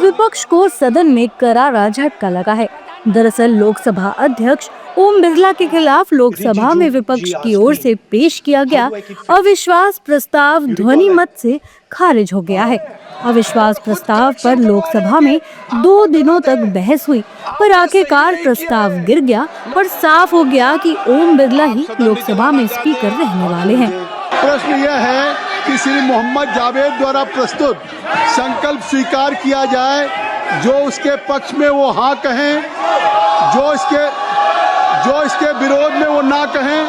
विपक्ष को सदन में करारा झटका लगा है। दरअसल लोकसभा अध्यक्ष ओम बिरला के खिलाफ लोकसभा में विपक्ष की ओर से पेश किया गया अविश्वास प्रस्ताव ध्वनि मत से खारिज हो गया है। अविश्वास प्रस्ताव पर लोकसभा में 2 दिनों तक बहस हुई, पर आखिरकार प्रस्ताव गिर गया और साफ हो गया कि ओम बिरला ही लोकसभा में स्पीकर रहने वाले हैं। प्रश्न यह है कि श्री मोहम्मद जावेद द्वारा प्रस्तुत संकल्प स्वीकार किया जाए, जो उसके पक्ष में वो हाँ कहें, जो इसके विरोध में वो ना कहें।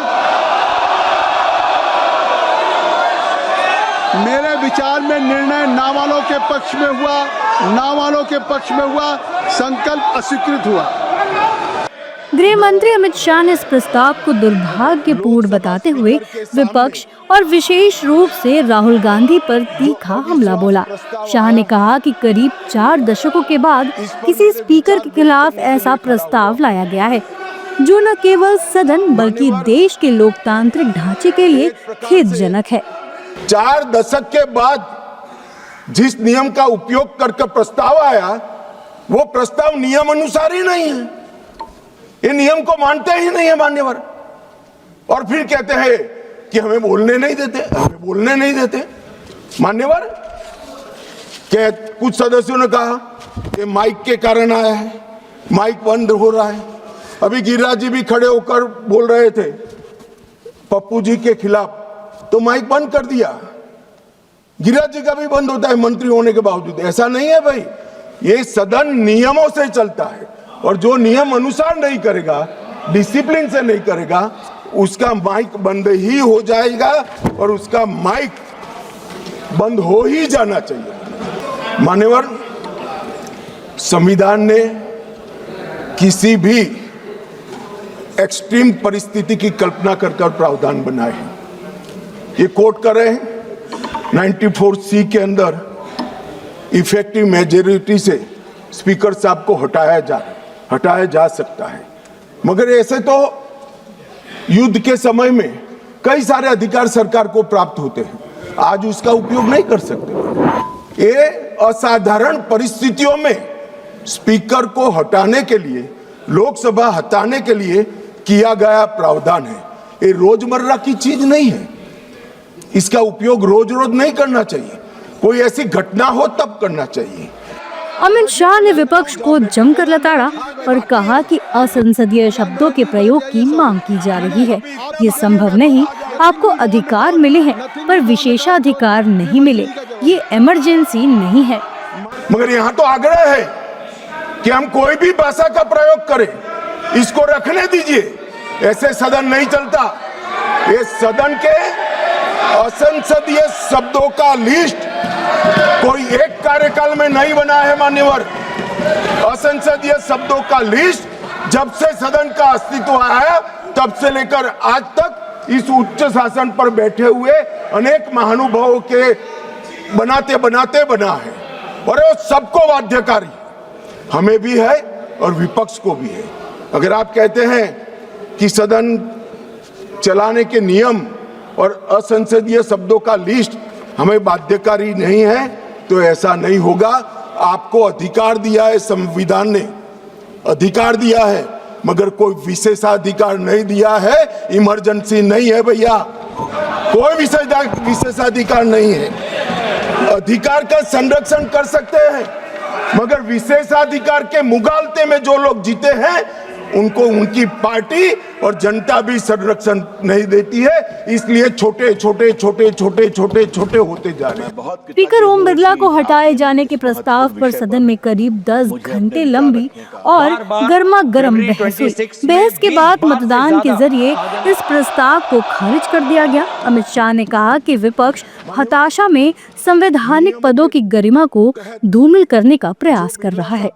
मेरे विचार में निर्णय ना वालों के पक्ष में हुआ, ना वालों के पक्ष में हुआ, संकल्प अस्वीकृत हुआ। गृह मंत्री अमित शाह ने इस प्रस्ताव को दुर्भाग्यपूर्ण बताते हुए विपक्ष और विशेष रूप से राहुल गांधी पर तीखा हमला बोला। शाह ने कहा कि करीब 4 दशकों के बाद किसी स्पीकर के खिलाफ ऐसा प्रस्ताव लाया गया है, जो न केवल सदन बल्कि देश के लोकतांत्रिक ढांचे के लिए खेदजनक है। 4 दशक के बाद जिस नियम का उपयोग करके प्रस्ताव आया, वो प्रस्ताव नियम अनुसार ही नहीं है। ये नियम को मानते ही नहीं है मान्यवर, और फिर कहते हैं कि हमें बोलने नहीं देते। मान्यवर के कुछ सदस्यों ने कहा कि माइक के कारण आया है, माइक बंद हो रहा है। अभी गिरिराज जी भी खड़े होकर बोल रहे थे पप्पू जी के खिलाफ, तो माइक बंद कर दिया। गिरिराज जी का भी बंद होता है मंत्री होने के बावजूद। ऐसा नहीं है भाई, ये सदन नियमों से चलता है, और जो नियम अनुसार नहीं करेगा, डिसिप्लिन से नहीं करेगा, उसका माइक बंद ही हो जाएगा, और उसका माइक बंद हो ही जाना चाहिए। मान्यवर, संविधान ने किसी भी एक्सट्रीम परिस्थिति की कल्पना कर प्रावधान बनाए हैं। ये कोट कर रहे हैं 94C के अंदर इफेक्टिव मेजॉरिटी से स्पीकर साहब को हटाया जा सकता है, मगर ऐसे तो युद्ध के समय में कई सारे अधिकार सरकार को प्राप्त होते हैं, आज उसका उपयोग नहीं कर सकते। ये असाधारण परिस्थितियों में स्पीकर को हटाने के लिए, लोकसभा हटाने के लिए किया गया प्रावधान है। ये रोजमर्रा की चीज नहीं है, इसका उपयोग रोज नहीं करना चाहिए। कोई ऐसी घटना हो तब करना चाहिए। अमित शाह ने विपक्ष को जमकर लताड़ा और कहा कि असंसदीय शब्दों के प्रयोग की मांग की जा रही है। ये संभव नहीं, आपको अधिकार मिले हैं पर विशेषाधिकार नहीं मिले, ये इमरजेंसी नहीं है। मगर यहाँ तो आग्रह है कि हम कोई भी भाषा का प्रयोग करें, इसको रखने दीजिए। ऐसे सदन नहीं चलता। ये सदन के असंसदीय शब्दों का लिस्ट कोई एक कार्यकाल में नहीं बना है मान्यवर। असंसदीय शब्दों का लिस्ट जब से सदन का अस्तित्व आया तब से लेकर आज तक इस उच्च शासन पर बैठे हुए अनेक महानुभावों के बनाते बना है, और वो सबको बाध्यकारी हमें भी है और विपक्ष को भी है। अगर आप कहते हैं कि सदन चलाने के नियम और असंसदीय शब्दों का लिस्ट हमें बाध्यकारी नहीं है, तो ऐसा नहीं होगा। आपको अधिकार दिया है, संविधान ने अधिकार दिया है, मगर कोई विशेषाधिकार नहीं दिया है। इमरजेंसी नहीं है भैया, कोई विशेषाधिकार नहीं है। अधिकार का संरक्षण कर सकते हैं, मगर विशेषाधिकार के मुगालते में जो लोग जीते हैं उनको उनकी पार्टी और जनता भी संरक्षण नहीं देती है, इसलिए छोटे छोटे होते जा रहे हैं। स्पीकर ओम बिरला को हटाए जाने के प्रस्ताव पर सदन में करीब 10 घंटे लंबी और गर्मा-गर्म बहस हुई। बहस के बाद मतदान के जरिए इस प्रस्ताव को खारिज कर दिया गया। अमित शाह ने कहा कि विपक्ष हताशा में संवैधानिक पदों की गरिमा को धूमिल करने का प्रयास कर रहा है।